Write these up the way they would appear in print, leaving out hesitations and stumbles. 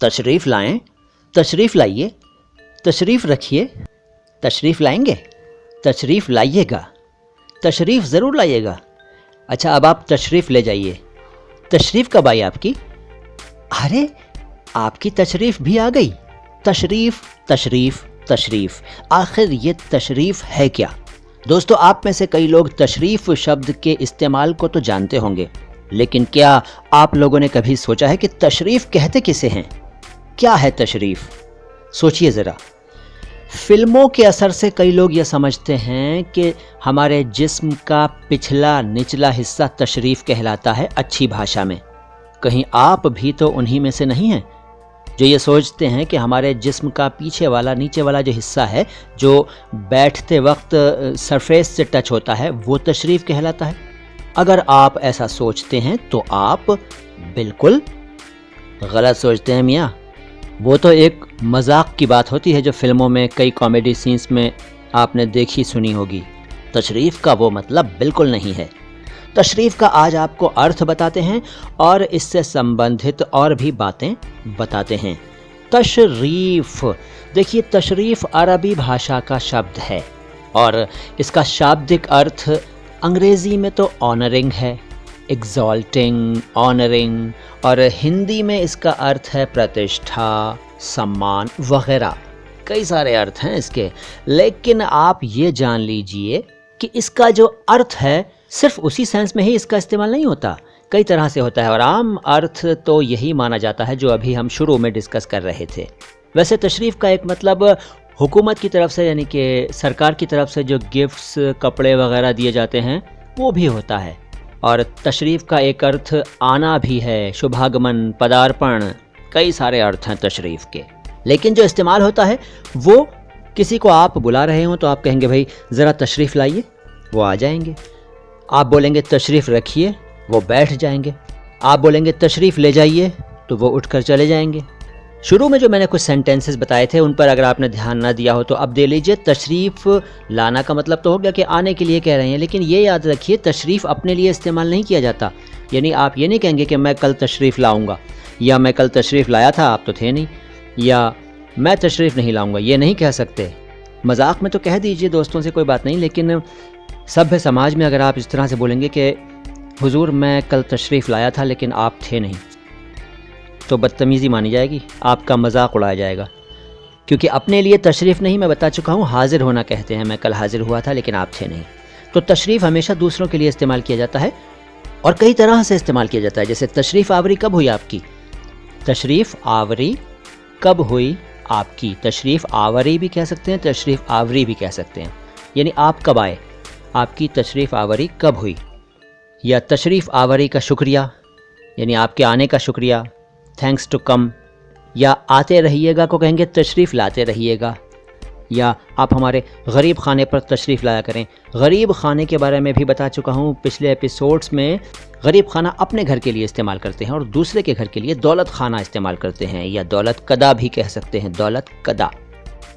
تشریف لائیں، تشریف لائیے، تشریف رکھیے، تشریف لائیں گے، تشریف لائیے گا، تشریف ضرور لائیے گا۔ اچھا اب آپ تشریف لے جائیے۔ تشریف کب آئی آپ کی؟ ارے آپ کی تشریف بھی آ گئی۔ تشریف تشریف تشریف، آخر یہ تشریف ہے کیا؟ دوستو آپ میں سے کئی لوگ تشریف شبد کے استعمال کو تو جانتے ہوں گے، لیکن کیا آپ لوگوں نے کبھی سوچا ہے کہ تشریف کہتے کسے ہیں؟ کیا ہے تشریف؟ سوچئے ذرا۔ فلموں کے اثر سے کئی لوگ یہ سمجھتے ہیں کہ ہمارے جسم کا پچھلا نچلا حصہ تشریف کہلاتا ہے اچھی بھاشا میں۔ کہیں آپ بھی تو انہی میں سے نہیں ہیں جو یہ سوچتے ہیں کہ ہمارے جسم کا پیچھے والا نیچے والا جو حصہ ہے جو بیٹھتے وقت سرفیس سے ٹچ ہوتا ہے وہ تشریف کہلاتا ہے؟ اگر آپ ایسا سوچتے ہیں تو آپ بالکل غلط سوچتے ہیں میاں۔ وہ تو ایک مذاق کی بات ہوتی ہے جو فلموں میں کئی کامیڈی سینز میں آپ نے دیکھی سنی ہوگی۔ تشریف کا وہ مطلب بالکل نہیں ہے۔ تشریف کا آج آپ کو ارتھ بتاتے ہیں اور اس سے سمبندھت اور بھی باتیں بتاتے ہیں۔ تشریف، دیکھیے تشریف عربی بھاشا کا شبد ہے اور اس کا شابدک ارتھ انگریزی میں تو آنرنگ ہے، ایگزالٹنگ، آنرنگ، اور ہندی میں اس کا ارتھ ہے پرتشٹھا، سمان وغیرہ۔ کئی سارے ارتھ ہیں اس کے، لیکن آپ یہ جان لیجئے کہ اس کا جو ارتھ ہے صرف اسی سینس میں ہی اس کا استعمال نہیں ہوتا، کئی طرح سے ہوتا ہے، اور عام ارتھ تو یہی مانا جاتا ہے جو ابھی ہم شروع میں ڈسکس کر رہے تھے۔ ویسے تشریف کا ایک مطلب حکومت کی طرف سے یعنی کہ سرکار کی طرف سے جو گفٹس، کپڑے وغیرہ دیے جاتے ہیں وہ بھی ہوتا ہے، اور تشریف کا ایک ارتھ آنا بھی ہے، شبھاگمن، پدارپن، کئی سارے ارتھ ہیں تشریف کے۔ لیکن جو استعمال ہوتا ہے وہ کسی کو آپ بلا رہے ہوں تو آپ کہیں گے بھائی ذرا تشریف لائیے، وہ آ جائیں گے۔ آپ بولیں گے تشریف رکھیے، وہ بیٹھ جائیں گے۔ آپ بولیں گے تشریف لے جائیے تو وہ اٹھ کر چلے جائیں گے۔ شروع میں جو میں نے کچھ سینٹینسز بتائے تھے ان پر اگر آپ نے دھیان نہ دیا ہو تو اب دے لیجئے۔ تشریف لانا کا مطلب تو ہو گیا کہ آنے کے لیے کہہ رہے ہیں، لیکن یہ یاد رکھیے تشریف اپنے لیے استعمال نہیں کیا جاتا۔ یعنی آپ یہ نہیں کہیں گے کہ میں کل تشریف لاؤں گا، یا میں کل تشریف لایا تھا آپ تو تھے نہیں، یا میں تشریف نہیں لاؤں گا، یہ نہیں کہہ سکتے۔ مذاق میں تو کہہ دیجئے دوستوں سے، کوئی بات نہیں، لیکن سبھی سماج میں اگر آپ اس طرح سے بولیں گے کہ حضور میں کل تشریف لایا تھا لیکن آپ تھے نہیں، تو بدتمیزی مانی جائے گی، آپ کا مذاق اڑایا جائے گا، کیونکہ اپنے لیے تشریف نہیں، میں بتا چکا ہوں، حاضر ہونا کہتے ہیں، میں کل حاضر ہوا تھا لیکن آپ تھے نہیں۔ تو تشریف ہمیشہ دوسروں کے لیے استعمال کیا جاتا ہے اور کئی طرح سے استعمال کیا جاتا ہے، جیسے تشریف آوری کب ہوئی آپ کی؟ تشریف آوری کب ہوئی آپ کی؟ تشریف آوری بھی کہہ سکتے ہیں، تشریف آوری بھی کہہ سکتے ہیں، یعنی آپ کب آئے، آپ کی تشریف آوری کب ہوئی؟ یا تشریف آوری کا شکریہ، یعنی آپ کے آنے کا شکریہ، تھینکس ٹو کم۔ یا آتے رہیے گا کو کہیں گے تشریف لاتے رہیے گا۔ یا آپ ہمارے غریب خانے پر تشریف لایا کریں۔ غریب خانے کے بارے میں بھی بتا چکا ہوں پچھلے ایپیسوڈز میں۔ غریب خانہ اپنے گھر کے لیے استعمال کرتے ہیں اور دوسرے کے گھر کے لیے دولت خانہ استعمال کرتے ہیں، یا دولت کدا بھی کہہ سکتے ہیں، دولت کدا۔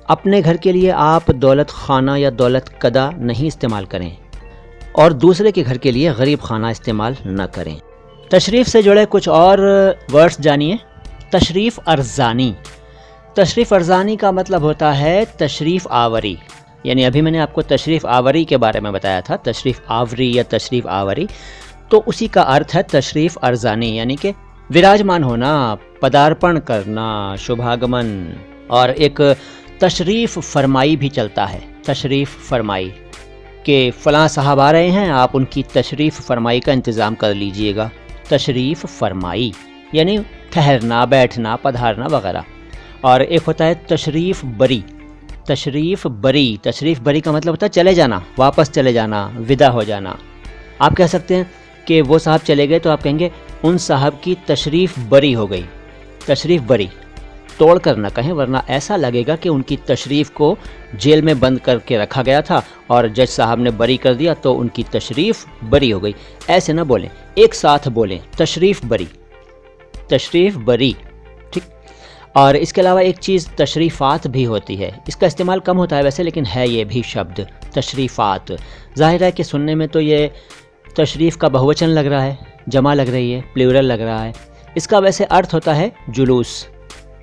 اپنے گھر کے لیے آپ دولت خانہ یا دولت کدا نہیں استعمال کریں، اور دوسرے کے گھر کے لیے غریب خانہ استعمال نہ کریں۔ تشریف سے جڑے کچھ اور ورڈز جانیے۔ تشریف ارزانی۔ تشریف ارزانی کا مطلب ہوتا ہے تشریف آوری، یعنی ابھی میں نے آپ کو تشریف آوری کے بارے میں بتایا تھا، تشریف آوری یا تشریف آوری، تو اسی کا ارتھ ہے تشریف ارزانی، یعنی کہ وراجمان ہونا، پدارپن کرنا، شبھاگمن۔ اور ایک تشریف فرمائی بھی چلتا ہے، تشریف فرمائی، کہ فلاں صاحب آ رہے ہیں، آپ ان کی تشریف فرمائی کا انتظام کر لیجئے گا۔ تشریف فرمائی یعنی ٹھہرنا، بیٹھنا، پدھارنا وغیرہ۔ اور ایک ہوتا ہے تشریف بری۔ تشریف بری، تشریف بری کا مطلب ہوتا ہے چلے جانا، واپس چلے جانا، ودا ہو جانا۔ آپ کہہ سکتے ہیں کہ وہ صاحب چلے گئے تو آپ کہیں گے ان صاحب کی تشریف بری ہو گئی۔ تشریف بری توڑ کر نہ کہیں، ورنہ ایسا لگے گا کہ ان کی تشریف کو جیل میں بند کر کے رکھا گیا تھا اور جج صاحب نے بری کر دیا تو ان کی تشریف بری ہو گئی۔ ایسے نہ بولیں، ایک ساتھ بولیں، تشریف بری، تشریف بری، ٹھیک۔ اور اس کے علاوہ ایک چیز تشریفات بھی ہوتی ہے، اس کا استعمال کم ہوتا ہے ویسے، لیکن ہے یہ بھی شبد تشریفات۔ ظاہر ہے کہ سننے میں تو یہ تشریف کا بہوچن لگ رہا ہے، جمع لگ رہی ہے، پلیورل لگ رہا ہے۔ اس کا ویسے ارتھ ہوتا ہے جلوس،